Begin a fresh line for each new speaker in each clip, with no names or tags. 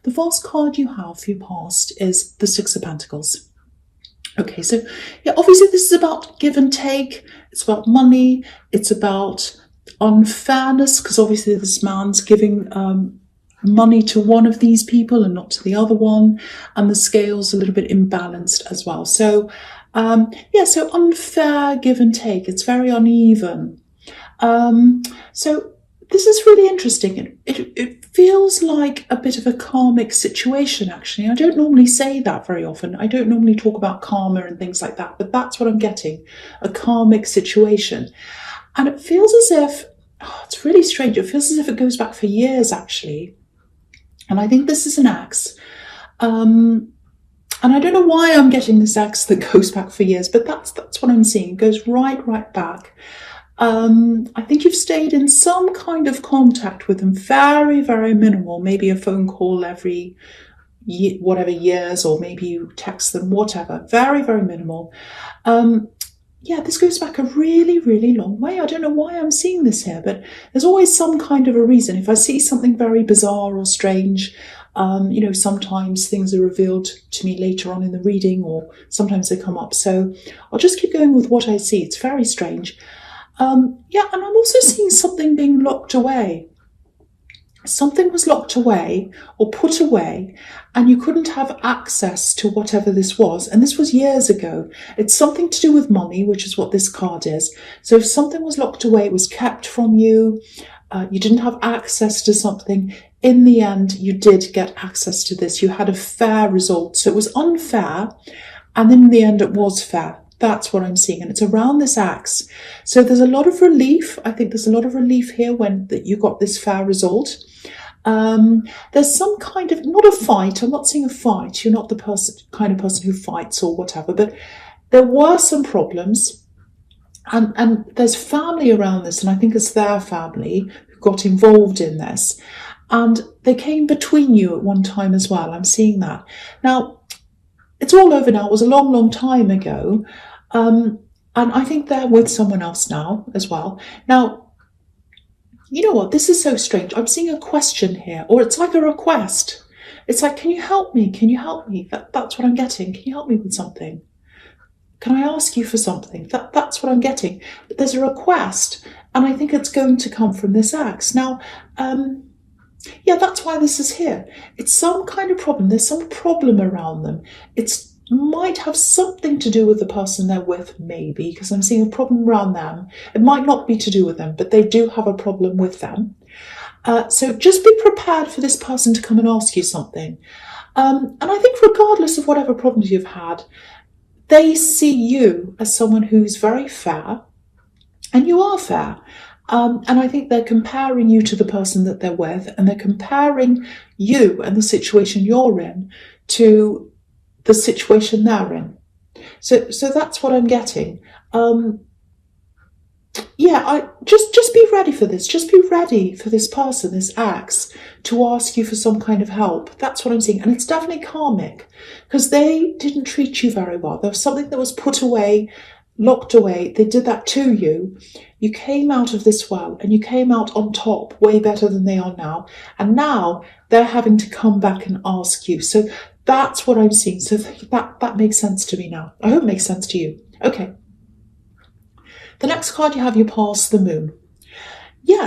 the first card you have for your past is the Six of Pentacles. Okay, so yeah, obviously this is about give and take. It's about money. It's about unfairness, because obviously this man's giving money to one of these people and not to the other one, and the scale's a little bit imbalanced as well. So so unfair give and take. It's very uneven. So this is really interesting. It feels like a bit of a karmic situation, actually. I don't normally say that very often. I don't normally talk about karma and things like that, but that's what I'm getting, a karmic situation. And it feels as if, it's really strange, it feels as if it goes back for years, actually. And I think this is an axe. And I don't know why I'm getting this axe that goes back for years, but that's what I'm seeing. It goes right back. I think you've stayed in some kind of contact with them, very, very minimal, maybe a phone call every years, or maybe you text them, whatever, very, very minimal. This goes back a really, really long way. I don't know why I'm seeing this here, but there's always some kind of a reason. If I see something very bizarre or strange, sometimes things are revealed to me later on in the reading, or sometimes they come up. So I'll just keep going with what I see. It's very strange. And I'm also seeing something being locked away. Something was locked away or put away, and you couldn't have access to whatever this was. And this was years ago. It's something to do with money, which is what this card is. So if something was locked away, it was kept from you, you didn't have access to something. In the end, you did get access to this. You had a fair result. So it was unfair, and in the end, it was fair. That's what I'm seeing, and it's around this axe. So there's a lot of relief. I think there's a lot of relief here that you got this fair result. There's some kind of, not a fight. I'm not seeing a fight. You're not the kind of person who fights or whatever, but there were some problems, and there's family around this, and I think it's their family who got involved in this, and they came between you at one time as well. I'm seeing that. Now, it's all over now. It was a long, long time ago. And I think they're with someone else now as well. Now, you know what? This is so strange. I'm seeing a question here, or it's like a request. It's like, can you help me? Can you help me? That's what I'm getting. Can you help me with something? Can I ask you for something? That's what I'm getting. But there's a request, and I think it's going to come from this axe. Now, that's why this is here. It's some kind of problem. There's some problem around them. It might have something to do with the person they're with, maybe, because I'm seeing a problem around them. It might not be to do with them, but they do have a problem with them. So just be prepared for this person to come and ask you something. And I think regardless of whatever problems you've had, they see you as someone who's very fair, and you are fair. And I think they're comparing you to the person that they're with, and they're comparing you and the situation you're in to the situation they're in. So that's what I'm getting. Just be ready for this. Just be ready for this person, this axe, to ask you for some kind of help. That's what I'm seeing. And it's definitely karmic, because they didn't treat you very well. There was something that was put away, locked away. They did that to you. You came out of this well, and you came out on top, way better than they are now. And now they're having to come back and ask you. So that's what I'm seeing. So that makes sense to me now. I hope it makes sense to you. Okay. The next card you have, you pass the moon.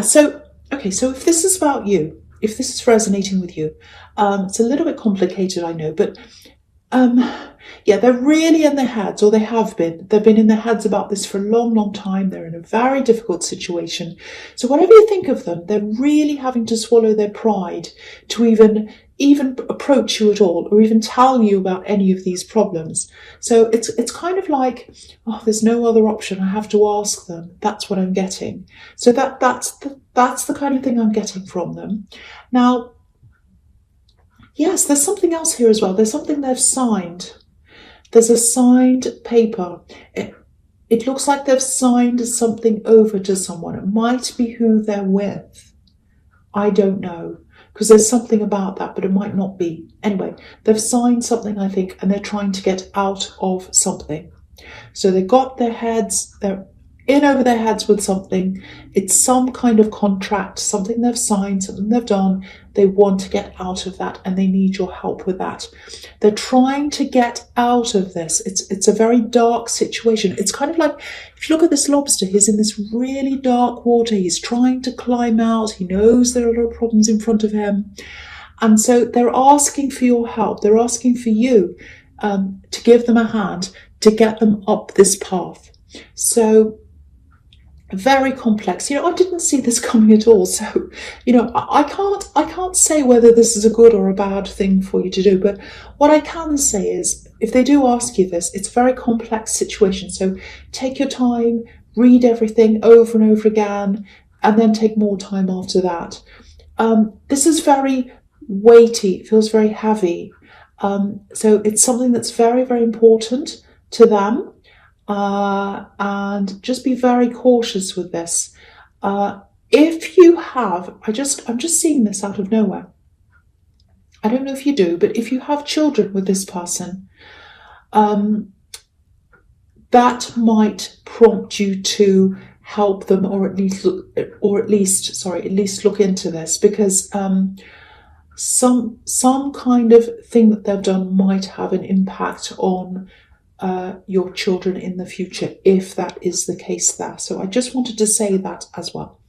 So if this is about you, if this is resonating with you, it's a little bit complicated, I know, but they're really in their heads, or they have been. They've been in their heads about this for a long, long time. They're in a very difficult situation. So whatever you think of them, they're really having to swallow their pride to even approach you at all, or even tell you about any of these problems. So it's kind of like, there's no other option. I have to ask them. That's what I'm getting. So that's the kind of thing I'm getting from them. Now, yes, there's something else here as well. There's something they've signed. There's a signed paper. It looks like they've signed something over to someone. It might be who they're with. I don't know, because there's something about that, but it might not be. Anyway, they've signed something, I think, and they're trying to get out of something. So they got their heads, in over their heads with something. It's some kind of contract, something they've signed, something they've done. They want to get out of that and they need your help with that. They're trying to get out of this. It's a very dark situation. It's kind of like, if you look at this lobster, he's in this really dark water. He's trying to climb out. He knows there are a lot of problems in front of him. And so they're asking for your help. They're asking for you to give them a hand to get them up this path. So very complex. I didn't see this coming at all. So, I can't say whether this is a good or a bad thing for you to do. But what I can say is, if they do ask you this, it's a very complex situation. So take your time, read everything over and over again, and then take more time after that. This is very weighty. It feels very heavy. So it's something that's very, very important to them. And just be very cautious with this. If you have, I'm just seeing this out of nowhere. I don't know if you do, but if you have children with this person, that might prompt you to help them, or at least look into this, because some kind of thing that they've done might have an impact on your children in the future, if that is the case there. So I just wanted to say that as well.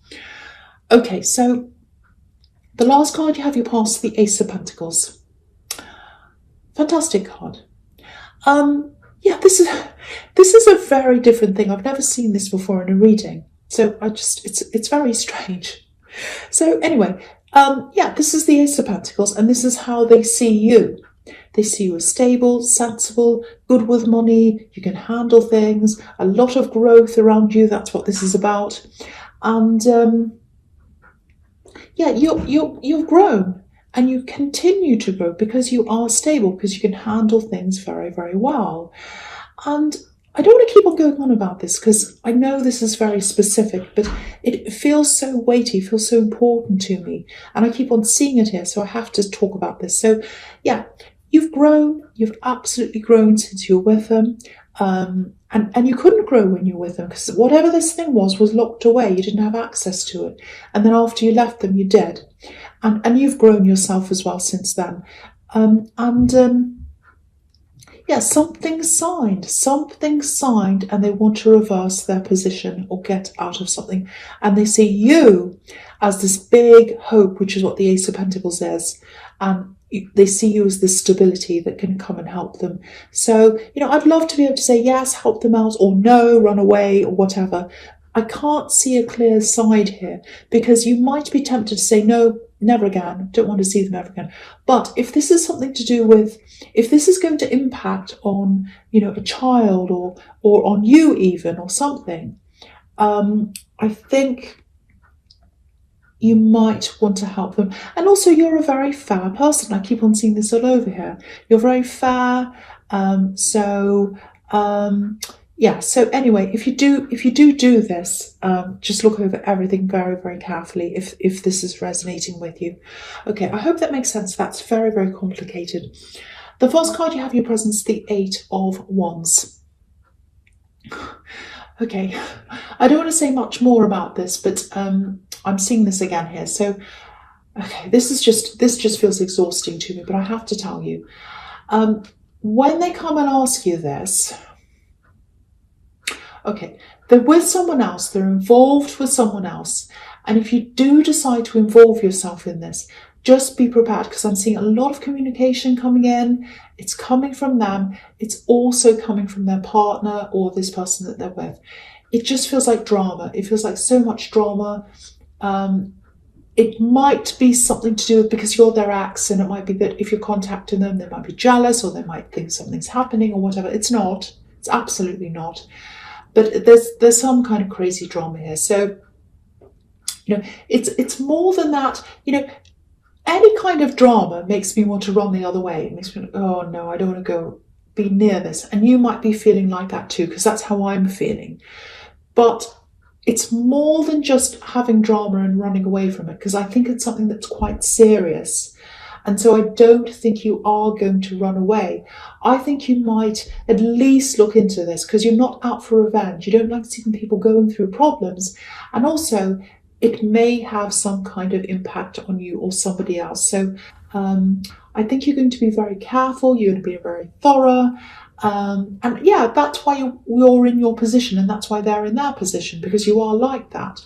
Okay, so the last card you have, you pass the Ace of Pentacles. Fantastic card. Yeah, this is a very different thing. I've never seen this before in a reading, so it's very strange. So anyway, yeah, this is the Ace of Pentacles, and this is how they see you. They see you as stable, sensible, good with money. You can handle things. A lot of growth around you. That's what this is about. And yeah, you've grown, and you continue to grow because you are stable, because you can handle things very, very well. And I don't want to keep on going on about this, because I know this is very specific, but it feels so weighty, feels so important to me. And I keep on seeing it here, so I have to talk about this. So yeah, you've grown. You've absolutely grown since you were with them. And you couldn't grow when you were with them, because whatever this thing was locked away. You didn't have access to it. And then after you left them, you did. And you've grown yourself as well since then. Yeah, something's signed, and they want to reverse their position or get out of something. And they see you as this big hope, which is what the Ace of Pentacles is. And they see you as the stability that can come and help them. So, I'd love to be able to say, yes, help them out, or no, run away, or whatever. I can't see a clear side here, because you might be tempted to say, no, never again, don't want to see them ever again. But if this is something to do with, if this is going to impact on, a child or on you even, or something, I think you might want to help them. And also, you're a very fair person. I keep on seeing this all over here. You're very fair. Yeah, so anyway, if you do this, just look over everything very, very carefully if this is resonating with you. Okay, I hope that makes sense. That's very, very complicated. The first card you have in your presence, the Eight of Wands. Okay, I don't want to say much more about this, but I'm seeing this again here. So, okay, this just feels exhausting to me, but I have to tell you, when they come and ask you this, okay, they're with someone else, they're involved with someone else. And if you do decide to involve yourself in this, just be prepared, because I'm seeing a lot of communication coming in. It's coming from them. It's also coming from their partner or this person that they're with. It just feels like drama. It feels like so much drama. It might be something to do with, because you're their ex, and it might be that if you're contacting them, they might be jealous, or they might think something's happening or whatever. It's not. It's absolutely not. But there's some kind of crazy drama here. So, it's more than that. Any kind of drama makes me want to run the other way. It makes me, oh no, I don't want to go be near this. And you might be feeling like that too, because that's how I'm feeling. But it's more than just having drama and running away from it, because I think it's something that's quite serious. And so I don't think you are going to run away. I think you might at least look into this because you're not out for revenge. You don't like seeing people going through problems. And also, it may have some kind of impact on you or somebody else. So I think you're going to be very careful. You're going to be very thorough. And yeah, that's why you're in your position, and that's why they're in their position, because you are like that.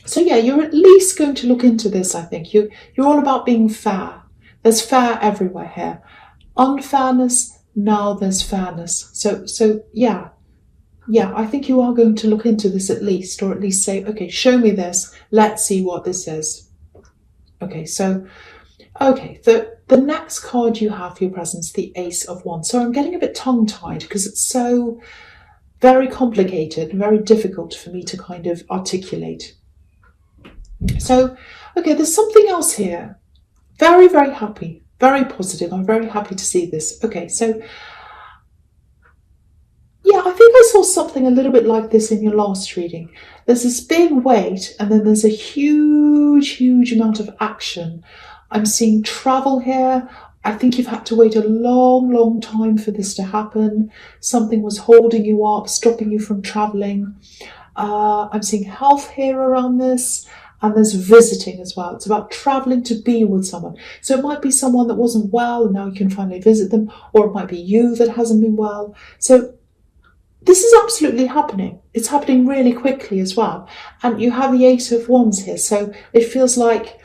So yeah, you're at least going to look into this, I think. You're all about being fair. There's fair everywhere here. Unfairness, now there's fairness. So yeah, I think you are going to look into this at least, or at least say, okay, show me this. Let's see what this is. Okay, the next card you have for your presence, the Ace of Wands. So I'm getting a bit tongue-tied because it's so very complicated, very difficult for me to kind of articulate. So, okay, there's something else here. Very, very happy, very positive. I'm very happy to see this. Okay, so yeah, I think I saw something a little bit like this in your last reading. There's this big weight, and then there's a huge, huge amount of action. I'm seeing travel here. I think you've had to wait a long, long time for this to happen. Something was holding you up, stopping you from traveling. I'm seeing health here around this. And there's visiting as well. It's about traveling to be with someone. So it might be someone that wasn't well and now you can finally visit them, or it might be you that hasn't been well. So this is absolutely happening. It's happening really quickly as well. And you have the Eight of Wands here. So it feels like,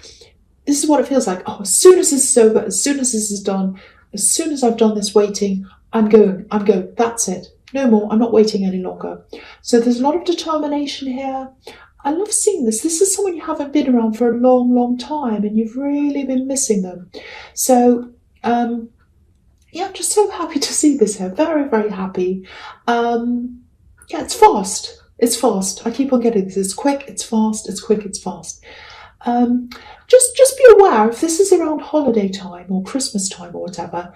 this is what it feels like. Oh, as soon as this is over, as soon as this is done, as soon as I've done this waiting, I'm going. That's it. No more. I'm not waiting any longer. So there's a lot of determination here. I love seeing this. This is someone you haven't been around for a long, long time, and you've really been missing them. So, yeah, I'm just so happy to see this here. Very, very happy. Yeah, it's fast. It's fast. I keep on getting this. It's quick, it's fast, it's quick, it's fast. Just be aware, if this is around holiday time or Christmas time or whatever,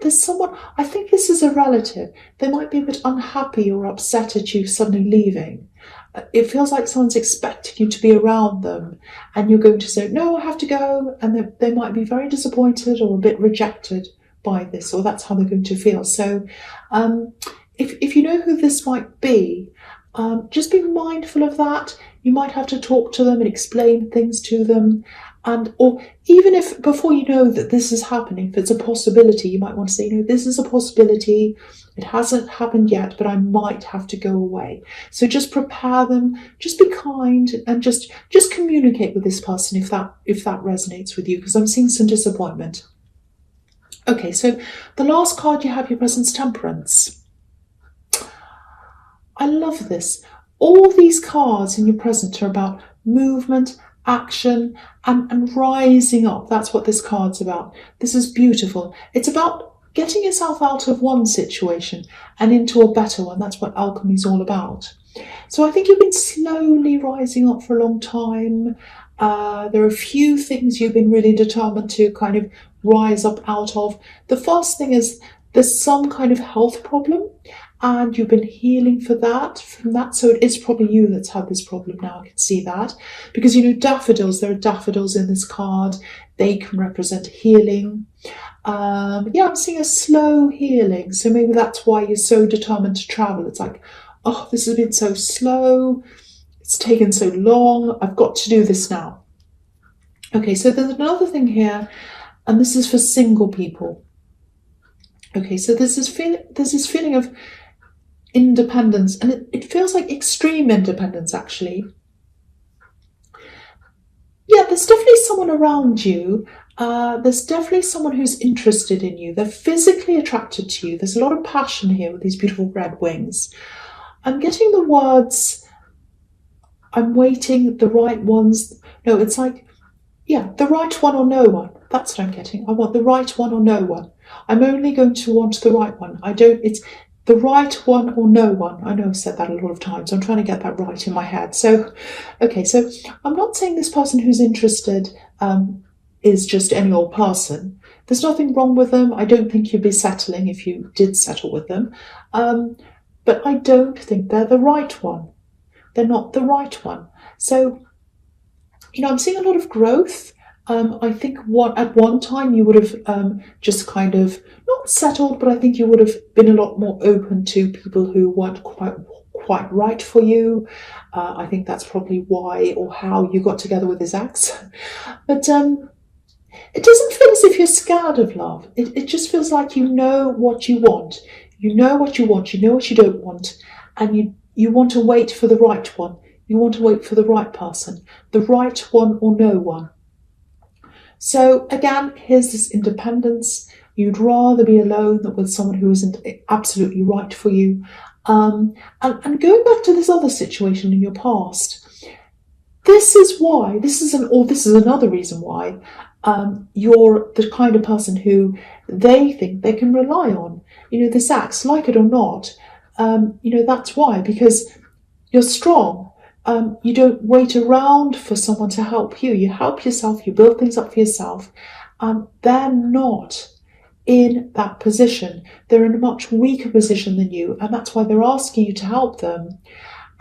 there's someone, I think this is a relative, they might be a bit unhappy or upset at you suddenly leaving. It feels like someone's expecting you to be around them, and you're going to say, no, I have to go, and they might be very disappointed or a bit rejected by this, or that's how they're going to feel. So if you know who this might be, just be mindful of that. You might have to talk to them and explain things to them. Or even if before you know that this is happening, if it's a possibility, you might want to say, this is a possibility. It hasn't happened yet, but I might have to go away. So just prepare them, just be kind, and just communicate with this person if that resonates with you, because I'm seeing some disappointment. Okay, so the last card you have, your presence, Temperance. I love this. All these cards in your present are about movement, action, and rising up. That's what this card's about. This is beautiful. It's about getting yourself out of one situation and into a better one. That's what alchemy is all about. So I think you've been slowly rising up for a long time. There are a few things you've been really determined to kind of rise up out of. The first thing is there's some kind of health problem, and you've been healing from that. So it is probably you that's had this problem now. I can see that. Because, daffodils, there are daffodils in this card. They can represent healing. Yeah, I'm seeing a slow healing. So maybe that's why you're so determined to travel. It's like, oh, this has been so slow. It's taken so long. I've got to do this now. Okay, so there's another thing here, and this is for single people. Okay, so there's this feeling of independence, and it feels like extreme independence, actually. Yeah, there's definitely someone around you. There's definitely someone who's interested in you. They're physically attracted to you. There's a lot of passion here with these beautiful red wings. I'm getting the words, I'm waiting, the right ones. No, it's like, yeah, the right one or no one. That's what I'm getting. I want the right one or no one. I'm only going to want the right one. It's the right one or no one. I know I've said that a lot of times. I'm trying to get that right in my head. So, okay, so I'm not saying this person who's interested is just any old person. There's nothing wrong with them. I don't think you'd be settling if you did settle with them. But I don't think they're the right one. They're not the right one. So I'm seeing a lot of growth. I think at one time you would have just kind of not settled, but I think you would have been a lot more open to people who weren't quite right for you. I think that's probably why or how you got together with his ex. But it doesn't feel as if you're scared of love. It just feels like you know what you want. You know what you want. You know what you don't want, and you want to wait for the right one. You want to wait for the right person, the right one or no one. So again, here's this independence. You'd rather be alone than with someone who isn't absolutely right for you. And going back to this other situation in your past, this is another reason why you're the kind of person who they think they can rely on. This acts, like it or not, that's why, because you're strong. You don't wait around for someone to help you. You help yourself, you build things up for yourself. They're not in that position. They're in a much weaker position than you, and that's why they're asking you to help them.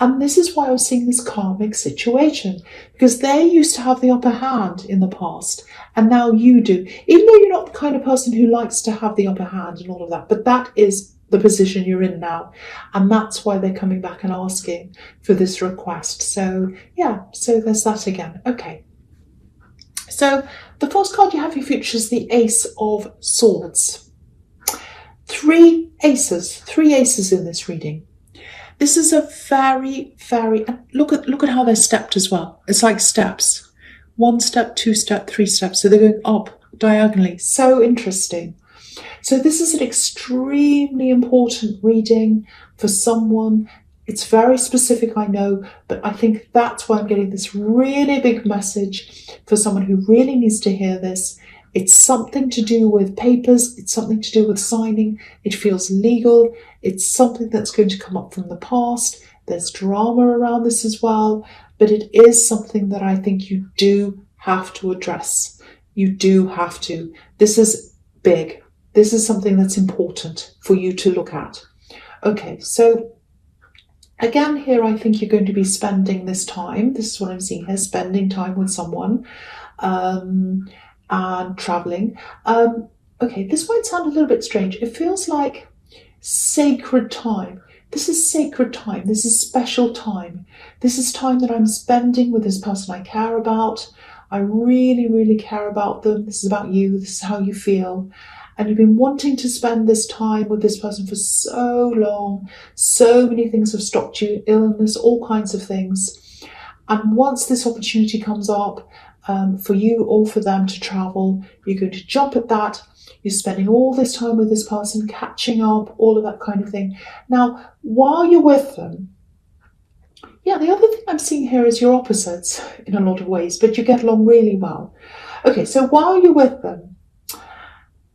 And this is why I was seeing this karmic situation, because they used to have the upper hand in the past, and now you do. Even though you're not the kind of person who likes to have the upper hand and all of that, but that is the position you're in now, and that's why they're coming back and asking for this request. So yeah, so there's that again. Okay, so the first card you have for your future is the Ace of Swords. Three aces in this reading. This is a very look at how they're stepped as well. It's like steps. 1 step, 2 step, 3 steps. So they're going up diagonally. So interesting. So this is an extremely important reading for someone. It's very specific, I know, but I think that's why I'm getting this really big message for someone who really needs to hear this. It's something to do with papers. It's something to do with signing. It feels legal. It's something that's going to come up from the past. There's drama around this as well, but it is something that I think you do have to address. You do have to. This is big. This is something that's important for you to look at. Okay, so again, here I think you're going to be spending this time. This is what I'm seeing here, spending time with someone and traveling. Okay, this might sound a little bit strange. It feels like sacred time. This is sacred time. This is special time. This is time that I'm spending with this person I care about. I really care about them. This is about you. This is how you feel. And you've been wanting to spend this time with this person for so long. So many things have stopped you, illness, all kinds of things. And once this opportunity comes up for you or for them to travel, you're going to jump at that. You're spending all this time with this person, catching up, all of that kind of thing. Now, while you're with them, yeah, the other thing I'm seeing here is you're opposites in a lot of ways, but you get along really well. Okay, so while you're with them,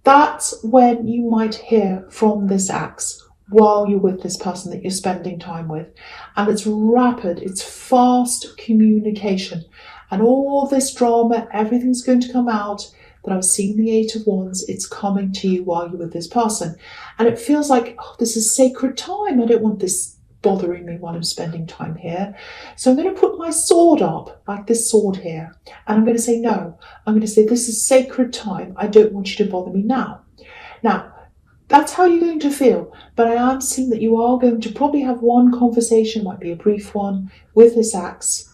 that's when you might hear from this axe while you're with this person that you're spending time with. And it's rapid, it's fast communication. And all this drama, everything's going to come out that I was seeing the 8 of Wands. It's coming to you while you're with this person. And it feels like, oh, this is sacred time. I don't want this bothering me while I'm spending time here. So I'm going to put my sword up, like this sword here, and I'm going to say no. I'm going to say this is sacred time. I don't want you to bother me now. Now, that's how you're going to feel, but I am seeing that you are going to probably have one conversation, might be a brief one, with this axe,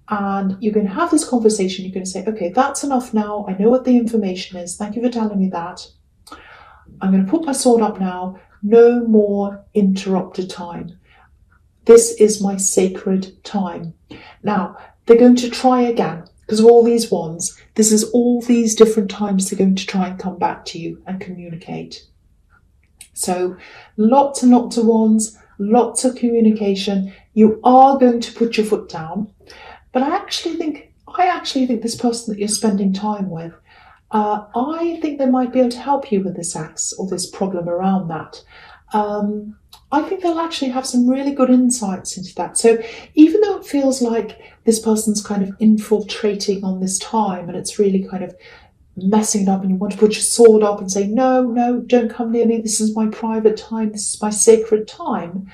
and you're going to have this conversation. You're going to say, okay, that's enough now. I know what the information is. Thank you for telling me that. I'm going to put my sword up now. No more interrupted time. This is my sacred time. Now, they're going to try again because of all these wands. This is all these different times they're going to try and come back to you and communicate. So lots and lots of wands, lots of communication. You are going to put your foot down. But I actually think this person that you're spending time with, I think they might be able to help you with this axe or this problem around that. I think they'll actually have some really good insights into that. So even though it feels like this person's kind of infiltrating on this time and it's really kind of messing it up and you want to put your sword up and say, no, don't come near me. This is my private time. This is my sacred time.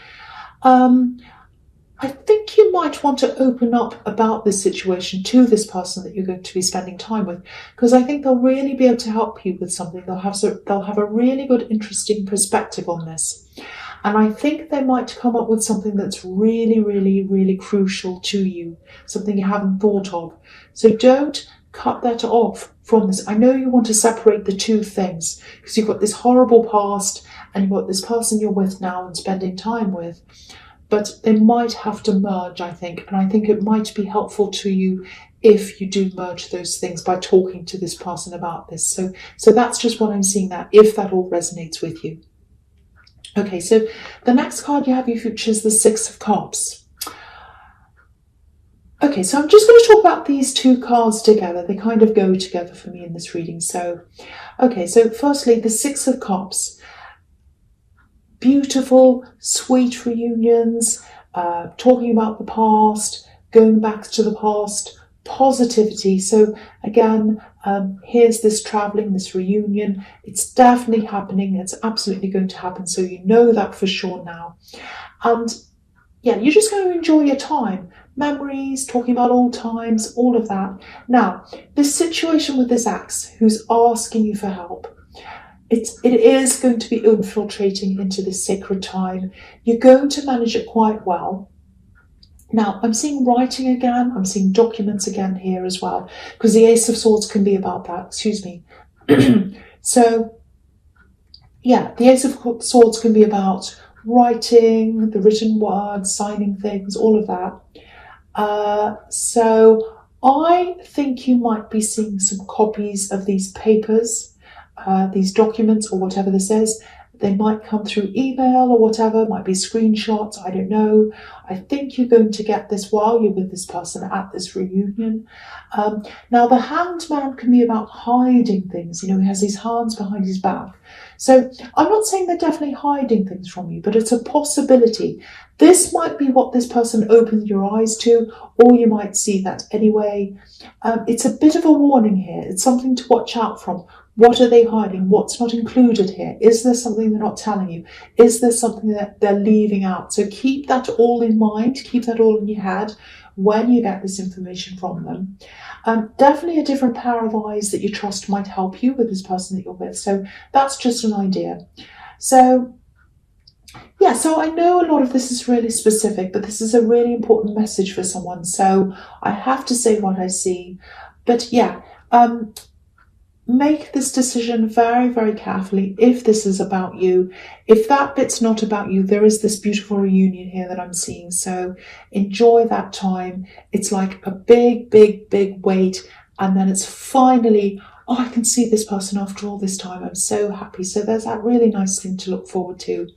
I think you might want to open up about this situation to this person that you're going to be spending time with, because I think they'll really be able to help you with something. They'll have a really good, interesting perspective on this. And I think they might come up with something that's really, really, really crucial to you, something you haven't thought of. So don't cut that off from this. I know you want to separate the two things because you've got this horrible past and you've got this person you're with now and spending time with. But they might have to merge, I think. And I think it might be helpful to you if you do merge those things by talking to this person about this. So that's just what I'm seeing there, if that all resonates with you. Okay, so the next card you have you features the Six of Cups. Okay, so I'm just going to talk about these two cards together. They kind of go together for me in this reading. So, okay, so firstly, the Six of Cups. Beautiful, sweet reunions, talking about the past, going back to the past, positivity. So again, here's this traveling, this reunion. It's definitely happening. It's absolutely going to happen. So you know that for sure now. And yeah, you're just going to enjoy your time. Memories, talking about old times, all of that. Now, this situation with this ex who's asking you for help, it is going to be infiltrating into this sacred time. You're going to manage it quite well. Now, I'm seeing writing again. I'm seeing documents again here as well, because the Ace of Swords can be about that. Excuse me. So, yeah, the Ace of Swords can be about writing, the written word, signing things, all of that. So I think you might be seeing some copies of these papers, these documents or whatever this is. They might come through email or whatever, might be screenshots, I don't know. I think you're going to get this while you're with this person at this reunion. Now, the Hanged Man can be about hiding things. You know, he has his hands behind his back. So I'm not saying they're definitely hiding things from you, but it's a possibility. This might be what this person opens your eyes to, or you might see that anyway. It's a bit of a warning here. It's something to watch out from. What are they hiding? What's not included here? Is there something they're not telling you? Is there something that they're leaving out? So keep that all in mind. Keep that all in your head when you get this information from them. Definitely a different pair of eyes that you trust might help you with this person that you're with. So that's just an idea. So yeah, so I know a lot of this is really specific, but this is a really important message for someone. So I have to say what I see. But yeah, make this decision very, very carefully if this is about you. If that bit's not about you, there is this beautiful reunion here that I'm seeing. So enjoy that time. It's like a big, big, big wait. And then it's finally, oh, I can see this person after all this time. I'm so happy. So there's that really nice thing to look forward to.